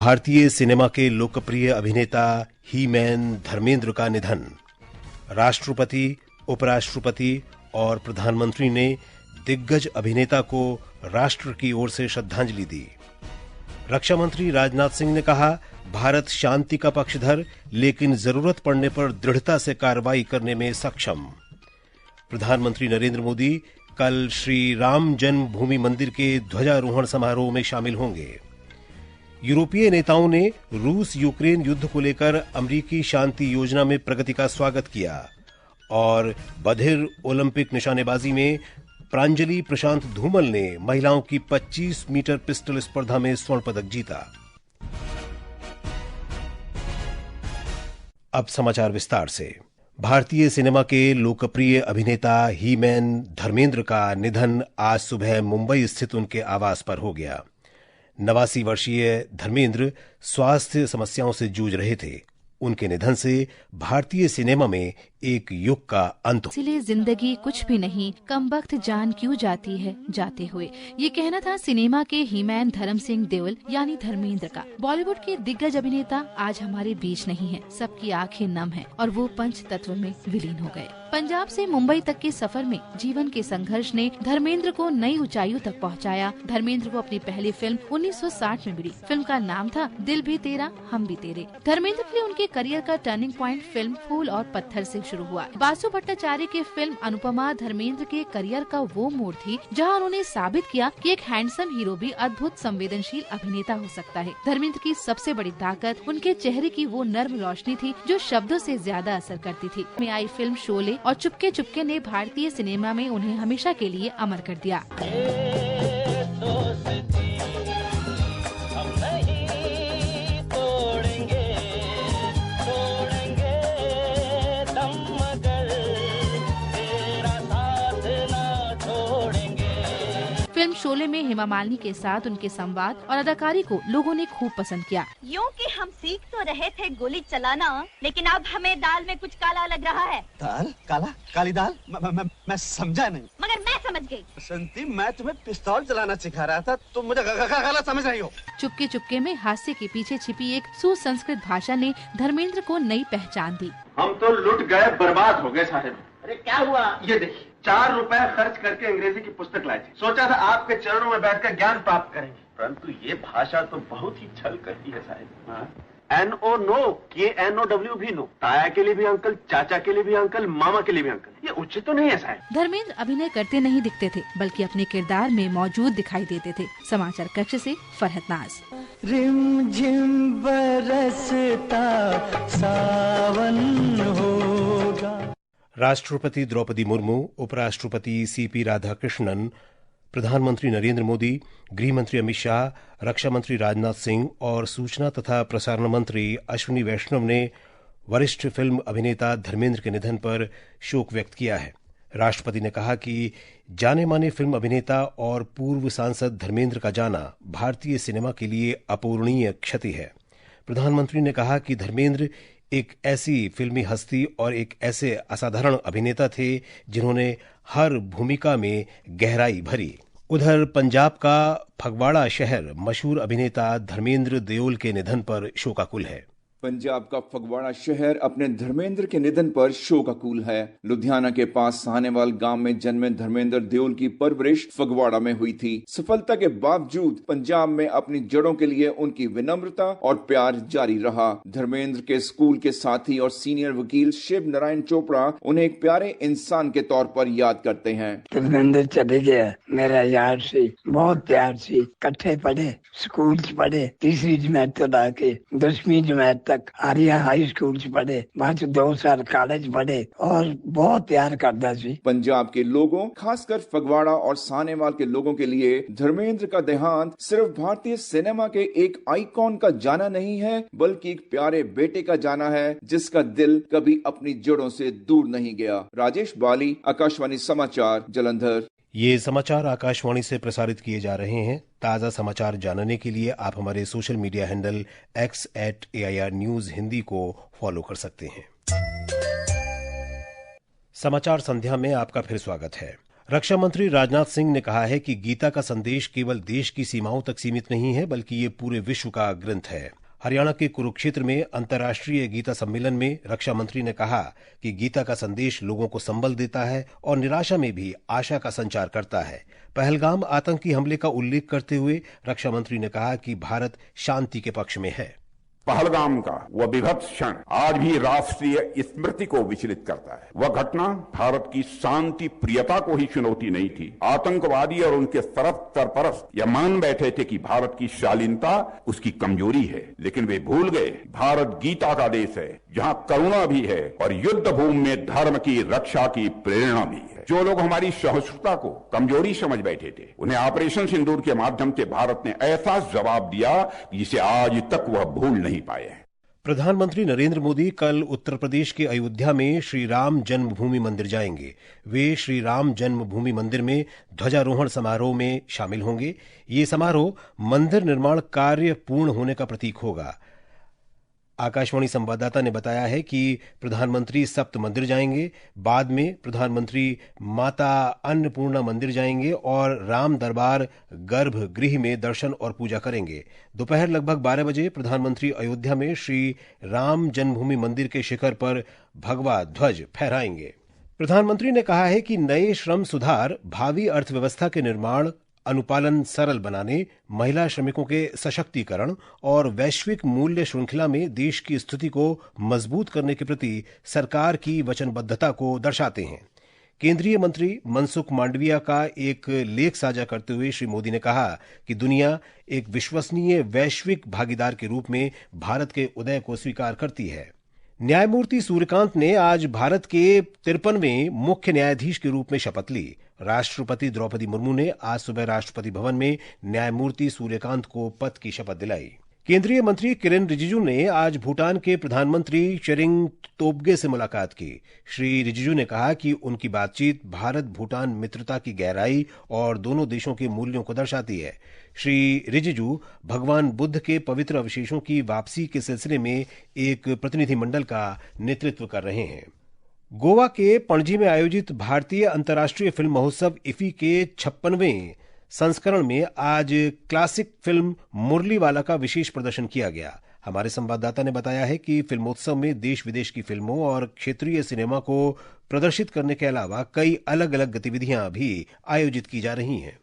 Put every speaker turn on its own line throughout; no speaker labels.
भारतीय सिनेमा के लोकप्रिय अभिनेता ही मैन धर्मेंद्र का निधन। राष्ट्रपति, उपराष्ट्रपति और प्रधानमंत्री ने दिग्गज अभिनेता को राष्ट्र की ओर से श्रद्धांजलि दी। रक्षा मंत्री राजनाथ सिंह ने कहा, भारत शांति का पक्षधर लेकिन जरूरत पड़ने पर दृढ़ता से कार्रवाई करने में सक्षम। प्रधानमंत्री नरेंद्र मोदी कल श्री राम जन्मभूमि मंदिर के ध्वजारोहण समारोह में शामिल होंगे। यूरोपीय नेताओं ने रूस यूक्रेन युद्ध को लेकर अमेरिकी शांति योजना में प्रगति का स्वागत किया और बधिर ओलंपिक निशानेबाजी में प्रांजलि प्रशांत धूमल ने महिलाओं की 25 मीटर पिस्टल स्पर्धा में स्वर्ण पदक जीता। अब समाचार विस्तार से। भारतीय सिनेमा के लोकप्रिय अभिनेता ही मैन धर्मेंद्र का निधन आज सुबह मुंबई स्थित उनके आवास पर हो गया। 89 वर्षीय धर्मेंद्र स्वास्थ्य समस्याओं से जूझ रहे थे। उनके निधन से भारतीय सिनेमा में एक युग का अंत।
इसलिए जिंदगी कुछ भी नहीं, कमबख्त जान क्यों जाती है जाते हुए, ये कहना था सिनेमा के हीमैन धर्म सिंह देओल यानी धर्मेंद्र का। बॉलीवुड के दिग्गज अभिनेता आज हमारे बीच नहीं है। सबकी आंखें नम हैं और वो पंच तत्व में विलीन हो गए। पंजाब से मुंबई तक के सफर में जीवन के संघर्ष ने धर्मेंद्र को नई ऊंचाइयों तक पहुंचाया। धर्मेंद्र को अपनी पहली फिल्म 1960 में मिली। फिल्म का नाम था दिल भी तेरा हम भी तेरे। धर्मेंद्र के लिए उनके करियर का टर्निंग पॉइंट फिल्म फूल और पत्थर से शुरू हुआ। बासु भट्टाचार्य की फिल्म अनुपमा धर्मेंद्र के करियर का वो मोड़ थी जहां उन्होंने साबित किया कि एक हैंडसम हीरो भी अद्भुत संवेदनशील अभिनेता हो सकता है। धर्मेंद्र की सबसे बड़ी ताकत उनके चेहरे की वो नर्म रोशनी थी जो शब्दों से ज्यादा असर करती थी। में आई फिल्म शोले और चुपके चुपके ने भारतीय सिनेमा में उन्हें हमेशा के लिए अमर कर दिया। फिल्म शोले में हेमा मालिनी के साथ उनके संवाद और अदाकारी को लोगों ने खूब पसंद किया।
यूं कि हम सीख तो रहे थे गोली चलाना, लेकिन अब हमें दाल में कुछ काला लग रहा है।
दाल? काला? काली दाल? मैं समझा नहीं।
मगर मैं समझ गई।
बसंती, मैं तुम्हें पिस्तौल चलाना सिखा रहा था, तुम मुझे गलत समझ रही हो।
चुपके चुपके में हास्य के पीछे छिपी एक सुसंस्कृत भाषा ने धर्मेंद्र को नई पहचान दी।
हम तो लुट गए, बर्बाद हो गए साहेब।
अरे क्या हुआ?
ये देखिए, 4 रुपए खर्च करके अंग्रेजी की पुस्तक लाए थे। सोचा था आपके चरणों में बैठकर ज्ञान प्राप्त करेंगे, परंतु ये भाषा तो बहुत ही छल करती है साहब। NO नो, KNOW भी नो। ताया के लिए भी अंकल, चाचा के लिए भी अंकल, मामा के लिए भी अंकल। ये उचित तो नहीं है साहब।
धर्मेंद्र अभिनय करते नहीं दिखते थे, बल्कि अपने किरदार में मौजूद दिखाई देते थे। समाचार कक्ष से फरहत नाज।
रिम झिम बरसता सावन होगा।
राष्ट्रपति द्रौपदी मुर्मू, उपराष्ट्रपति CP राधाकृष्णन, प्रधानमंत्री नरेंद्र मोदी, गृह मंत्री अमित शाह, रक्षा मंत्री राजनाथ सिंह और सूचना तथा प्रसारण मंत्री अश्विनी वैष्णव ने वरिष्ठ फिल्म अभिनेता धर्मेंद्र के निधन पर शोक व्यक्त किया है। राष्ट्रपति ने कहा कि जाने माने फिल्म अभिनेता और पूर्व सांसद धर्मेंद्र का जाना भारतीय सिनेमा के लिए अपूरणीय क्षति है। प्रधानमंत्री ने कहा कि धर्मेंद्र एक ऐसी फिल्मी हस्ती और एक ऐसे असाधारण अभिनेता थे जिन्होंने हर भूमिका में गहराई भरी। उधर पंजाब का फगवाड़ा शहर मशहूर अभिनेता धर्मेंद्र देओल के निधन पर शोकाकुल है।
पंजाब का फगवाड़ा शहर अपने धर्मेंद्र के निधन पर शोकाकुल है। लुधियाना के पास साहनेवाल गांव में जन्मे धर्मेंद्र देओल की परवरिश फगवाड़ा में हुई थी। सफलता के बावजूद पंजाब में अपनी जड़ों के लिए उनकी विनम्रता और प्यार जारी रहा। धर्मेंद्र के स्कूल के साथी और सीनियर वकील शिव नारायण चोपड़ा उन्हें एक प्यारे इंसान के तौर पर याद करते हैं।
धर्मेंद्र चले गया, मेरा यार से बहुत प्यार से इकट्ठे पढ़े, स्कूल पढ़े, 3री जमात तो लाके 10वीं जमात तक आर्या हाई स्कूल पढ़े, बाद 2 साल कॉलेज पढ़े और बहुत प्यार करता सी।
पंजाब के लोगों, खासकर फगवाड़ा और साहनेवाल के लोगों के लिए धर्मेंद्र का देहांत सिर्फ भारतीय सिनेमा के एक आइकॉन का जाना नहीं है, बल्कि एक प्यारे बेटे का जाना है जिसका दिल कभी अपनी जड़ों से दूर नहीं गया। राजेश बाली, आकाशवाणी समाचार, जालंधर।
ये समाचार आकाशवाणी से प्रसारित किए जा रहे हैं। ताज़ा समाचार जानने के लिए आप हमारे social media handle X@AIR News Hindi को फॉलो कर सकते हैं। समाचार संध्या में आपका फिर स्वागत है। रक्षा मंत्री राजनाथ सिंह ने कहा है कि गीता का संदेश केवल देश की सीमाओं तक सीमित नहीं है, बल्कि ये पूरे विश्व का ग्रंथ है। हरियाणा के कुरुक्षेत्र में अंतर्राष्ट्रीय गीता सम्मेलन में रक्षा मंत्री ने कहा कि गीता का संदेश लोगों को संबल देता है और निराशा में भी आशा का संचार करता है। पहलगाम आतंकी हमले का उल्लेख करते हुए रक्षा मंत्री ने कहा कि भारत शांति के पक्ष में है।
पहलगाम का वह विभत्स क्षण आज भी राष्ट्रीय स्मृति को विचलित करता है। वह घटना भारत की शांति प्रियता को ही चुनौती नहीं थी। आतंकवादी और उनके सरपरस्त यह मान बैठे थे कि भारत की शालीनता उसकी कमजोरी है, लेकिन वे भूल गए भारत गीता का देश है, जहां करुणा भी है और युद्ध भूमि में धर्म की रक्षा की प्रेरणा भी है। जो लोग हमारी सहिष्णुता को कमजोरी समझ बैठे थे, उन्हें ऑपरेशन सिंदूर के माध्यम से भारत ने ऐसा जवाब दिया जिसे आज तक वह भूल नहीं पाए हैं।
प्रधानमंत्री नरेंद्र मोदी कल उत्तर प्रदेश के अयोध्या में श्री राम जन्मभूमि मंदिर जाएंगे। वे श्री राम जन्मभूमि मंदिर में ध्वजारोहण समारोह में शामिल होंगे। ये समारोह मंदिर निर्माण कार्य पूर्ण होने का प्रतीक होगा। आकाशवाणी संवाददाता ने बताया है कि प्रधानमंत्री सप्त मंदिर जाएंगे, बाद में प्रधानमंत्री माता अन्नपूर्णा मंदिर जाएंगे और राम दरबार गर्भगृह में दर्शन और पूजा करेंगे। दोपहर लगभग 12 बजे प्रधानमंत्री अयोध्या में श्री राम जन्मभूमि मंदिर के शिखर पर भगवा ध्वज फहराएंगे। प्रधानमंत्री ने कहा है कि नए श्रम सुधार भावी अर्थव्यवस्था के निर्माण, अनुपालन सरल बनाने, महिला श्रमिकों के सशक्तिकरण और वैश्विक मूल्य श्रृंखला में देश की स्थिति को मजबूत करने के प्रति सरकार की वचनबद्धता को दर्शाते हैं। केंद्रीय मंत्री मनसुख मांडविया का एक लेख साझा करते हुए श्री मोदी ने कहा कि दुनिया एक विश्वसनीय वैश्विक भागीदार के रूप में भारत के उदय को स्वीकार करती है। न्यायमूर्ति सूर्यकांत ने आज भारत के 53वें मुख्य न्यायाधीश के रूप में शपथ ली। राष्ट्रपति द्रौपदी मुर्मू ने आज सुबह राष्ट्रपति भवन में न्यायमूर्ति सूर्यकांत को पद की शपथ दिलाई। केंद्रीय मंत्री किरेन रिजिजू ने आज भूटान के प्रधानमंत्री शेरिंग तोब्गे से मुलाकात की। श्री रिजिजू ने कहा कि उनकी बातचीत भारत भूटान मित्रता की गहराई और दोनों देशों के मूल्यों को दर्शाती है। श्री रिजिजू भगवान बुद्ध के पवित्र अवशेषों की वापसी के सिलसिले में एक प्रतिनिधिमंडल का नेतृत्व कर रहे हैं। गोवा के पणजी में आयोजित भारतीय अंतर्राष्ट्रीय फिल्म महोत्सव इफी के 56वें संस्करण में आज क्लासिक फिल्म मुरलीवाला का विशेष प्रदर्शन किया गया। हमारे संवाददाता ने बताया है कि फिल्मोत्सव में देश विदेश की फिल्मों और क्षेत्रीय सिनेमा को प्रदर्शित करने के अलावा कई अलग अलग गतिविधियां भी आयोजित की जा रही हैं।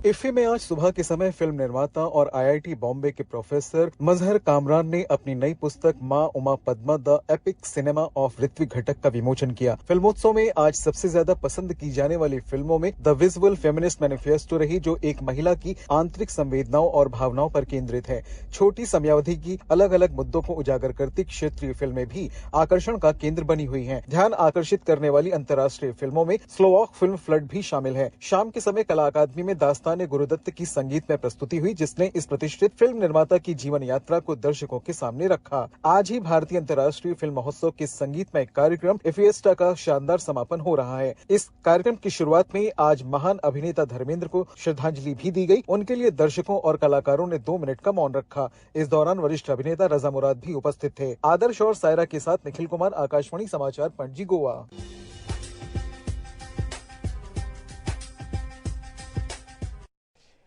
इफ्फी में आज सुबह के समय फिल्म निर्माता और आईआईटी बॉम्बे के प्रोफेसर मजहर कामरान ने अपनी नई पुस्तक Maa Uma Padma the epic cinema of Ritwik Ghatak का विमोचन किया। फिल्मोत्सव में आज सबसे ज्यादा पसंद की जाने वाली फिल्मों में द विजुअल फेमिनिस्ट मैनिफेस्टो रही, जो एक महिला की आंतरिक संवेदनाओं और भावनाओं पर केंद्रित है। छोटी समयावधि की अलग अलग मुद्दों को उजागर करती क्षेत्रीय फिल्में भी आकर्षण का केंद्र बनी हुई हैं। ध्यान आकर्षित करने वाली अंतर्राष्ट्रीय फिल्मों में स्लोवाक फिल्म फ्लड भी शामिल है। शाम के समय कला अकादमी में दास्तान गुरुदत्त की संगीत में प्रस्तुति हुई, जिसने इस प्रतिष्ठित फिल्म निर्माता की जीवन यात्रा को दर्शकों के सामने रखा। आज ही भारतीय अंतर्राष्ट्रीय फिल्म महोत्सव के संगीतमय कार्यक्रम इफिएस्टा का शानदार समापन हो रहा है। इस कार्यक्रम की शुरुआत में आज महान अभिनेता धर्मेंद्र को श्रद्धांजलि भी दी गई। उनके लिए दर्शकों और कलाकारों ने 2 मिनट का मौन रखा। इस दौरान वरिष्ठ अभिनेता रजा मुराद भी उपस्थित थे। आदर्श और सायरा के साथ निखिल कुमार, आकाशवाणी समाचार, पणजी, गोवा।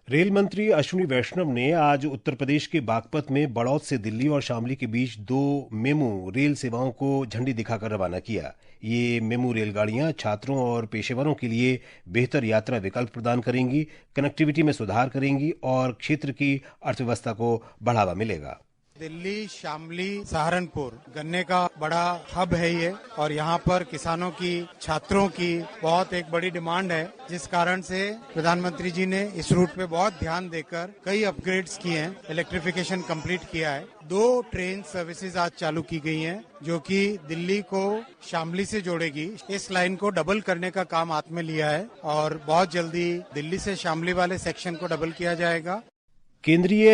रेल मंत्री अश्विनी वैष्णव ने आज उत्तर प्रदेश के बागपत में बड़ौद से दिल्ली और शामली के बीच 2 मेमू रेल सेवाओं को झंडी दिखाकर रवाना किया। ये मेमू रेलगाड़ियां छात्रों और पेशेवरों के लिए बेहतर यात्रा विकल्प प्रदान करेंगी, कनेक्टिविटी में सुधार करेंगी और क्षेत्र की अर्थव्यवस्था को बढ़ावा मिलेगा।
दिल्ली, शामली, सहारनपुर गन्ने का बड़ा हब है ये, और यहाँ पर किसानों की, छात्रों की बहुत एक बड़ी डिमांड है, जिस कारण से प्रधानमंत्री जी ने इस रूट पे बहुत ध्यान देकर कई अपग्रेड्स किए हैं, इलेक्ट्रिफिकेशन कंप्लीट किया है। 2 ट्रेन सर्विसेज आज चालू की गई हैं, जो कि दिल्ली को शामली से जोड़ेगी। इस लाइन को डबल करने का काम हाथ में लिया है और बहुत जल्दी दिल्ली से शामली वाले सेक्शन को डबल किया जाएगा।
केंद्रीय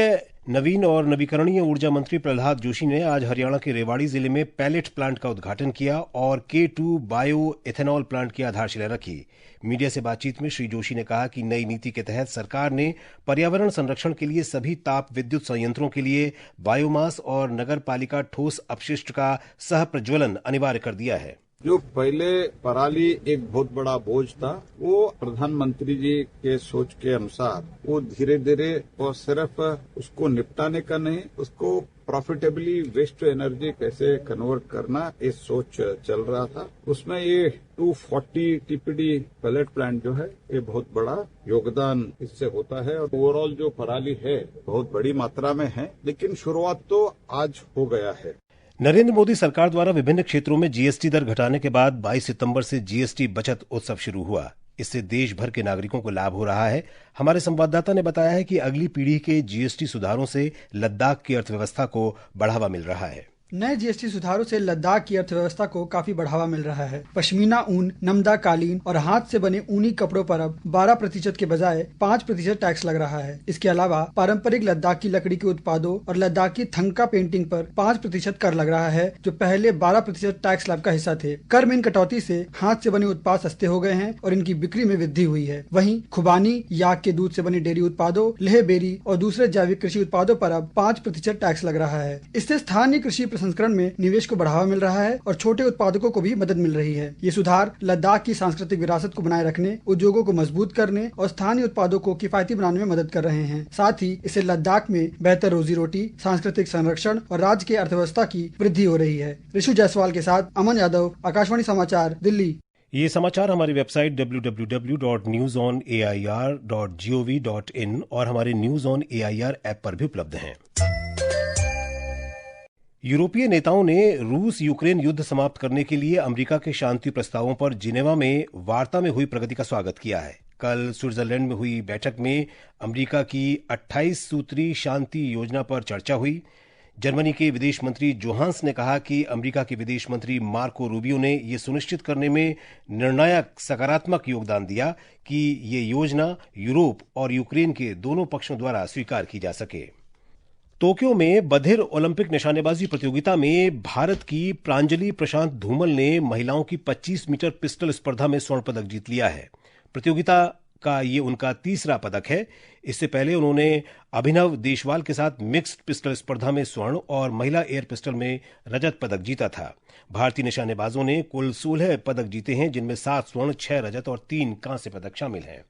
नवीन और नवीकरणीय ऊर्जा मंत्री प्रहलाद जोशी ने आज हरियाणा के रेवाड़ी जिले में पैलेट प्लांट का उद्घाटन किया और K2 बायो एथेनॉल प्लांट की आधारशिला रखी। मीडिया से बातचीत में श्री जोशी ने कहा कि नई नीति के तहत सरकार ने पर्यावरण संरक्षण के लिए सभी ताप विद्युत संयंत्रों के लिए बायोमास और नगर पालिका ठोस अपशिष्ट का सह प्रज्वलन अनिवार्य कर दिया है।
जो पहले पराली एक बहुत बड़ा बोझ था, वो प्रधानमंत्री जी के सोच के अनुसार वो धीरे धीरे और सिर्फ उसको निपटाने का नहीं, उसको प्रॉफिटेबली वेस्ट टू एनर्जी कैसे कन्वर्ट करना, ये सोच चल रहा था। उसमें ये 240 TPD पैलेट प्लांट जो है, ये बहुत बड़ा योगदान इससे होता है। और ओवरऑल जो पराली है बहुत बड़ी मात्रा में है, लेकिन शुरुआत तो आज हो गया है।
नरेंद्र मोदी सरकार द्वारा विभिन्न क्षेत्रों में जीएसटी दर घटाने के बाद 22 सितंबर से जीएसटी बचत उत्सव शुरू हुआ। इससे देश भर के नागरिकों को लाभ हो रहा है। हमारे संवाददाता ने बताया है कि अगली पीढ़ी के जीएसटी सुधारों से लद्दाख की अर्थव्यवस्था को बढ़ावा मिल रहा है।
नए जीएसटी सुधारों से लद्दाख की अर्थव्यवस्था को काफी बढ़ावा मिल रहा है। पश्मीना ऊन, नमदा कालीन और हाथ से बने ऊनी कपड़ों पर अब 12% के बजाय 5% टैक्स लग रहा है। इसके अलावा पारंपरिक लद्दाख की लकड़ी के उत्पादों और लद्दाख की थंका पेंटिंग पर 5% कर लग रहा है, जो पहले 12% टैक्स स्लैब का हिस्सा थे। कर में इन कटौती से हाथ से बने उत्पाद सस्ते हो गए हैं और इनकी बिक्री में वृद्धि हुई है। वहीं खुबानी, याक के दूध से बने डेयरी उत्पादों, लेह बेरी और दूसरे जैविक कृषि उत्पादों पर अब 5% टैक्स लग रहा है। इससे स्थानीय कृषि संस्करण में निवेश को बढ़ावा मिल रहा है और छोटे उत्पादकों को भी मदद मिल रही है। ये सुधार लद्दाख की सांस्कृतिक विरासत को बनाए रखने, उद्योगों को मजबूत करने और स्थानीय उत्पादों को किफायती बनाने में मदद कर रहे हैं। साथ ही इससे लद्दाख में बेहतर रोजी रोटी, सांस्कृतिक संरक्षण और राज्य की अर्थव्यवस्था की वृद्धि हो रही है। ऋषु जायसवाल के साथ अमन यादव, आकाशवाणी समाचार, दिल्ली।
ये समाचार हमारी वेबसाइट www.newsonair.gov.in और हमारे न्यूज ऑन एआईआर ऐप पर भी उपलब्ध हैं। यूरोपीय नेताओं ने रूस यूक्रेन युद्ध समाप्त करने के लिए अमेरिका के शांति प्रस्तावों पर जिनेवा में वार्ता में हुई प्रगति का स्वागत किया है। कल स्विट्जरलैंड में हुई बैठक में अमेरिका की 28 सूत्री शांति योजना पर चर्चा हुई। जर्मनी के विदेश मंत्री जोहान्स ने कहा कि अमेरिका के विदेश मंत्री मार्को रूबियो ने यह सुनिश्चित करने में निर्णायक सकारात्मक योगदान दिया कि ये योजना यूरोप और यूक्रेन के दोनों पक्षों द्वारा स्वीकार की जा सके। टोक्यो में बधिर ओलंपिक निशानेबाजी प्रतियोगिता में भारत की प्रांजलि प्रशांत धूमल ने महिलाओं की 25 मीटर पिस्टल स्पर्धा में स्वर्ण पदक जीत लिया है। प्रतियोगिता का ये उनका तीसरा पदक है। इससे पहले उन्होंने अभिनव देशवाल के साथ मिक्स्ड पिस्टल स्पर्धा में स्वर्ण और महिला एयर पिस्टल में रजत पदक जीता था। भारतीय निशानेबाजों ने कुल 16 पदक जीते हैं, जिनमें 7 स्वर्ण, 6 रजत और 3 कांस्य पदक शामिल हैं।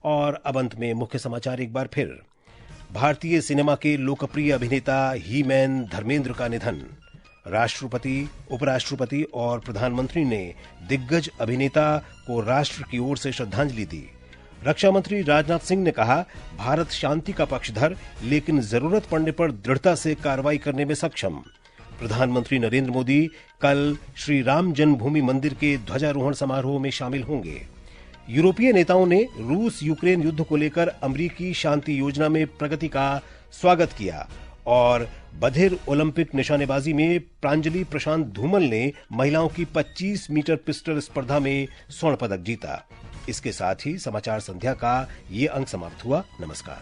और अब अंत में मुख्य समाचार एक बार फिर। भारतीय सिनेमा के लोकप्रिय अभिनेता ही मैन धर्मेंद्र का निधन। राष्ट्रपति, उपराष्ट्रपति और प्रधानमंत्री ने दिग्गज अभिनेता को राष्ट्र की ओर से श्रद्धांजलि दी। रक्षा मंत्री राजनाथ सिंह ने कहा, भारत शांति का पक्षधर, लेकिन जरूरत पड़ने पर दृढ़ता से कार्रवाई करने में सक्षम। प्रधानमंत्री नरेंद्र मोदी कल श्री राम जन्मभूमि मंदिर के ध्वजारोहण समारोह में शामिल होंगे। यूरोपीय नेताओं ने रूस यूक्रेन युद्ध को लेकर अमेरिकी शांति योजना में प्रगति का स्वागत किया। और बधिर ओलंपिक निशानेबाजी में प्रांजलि प्रशांत धूमल ने महिलाओं की 25 मीटर पिस्टल स्पर्धा में स्वर्ण पदक जीता। इसके साथ ही समाचार संध्या का ये अंक समाप्त हुआ। नमस्कार।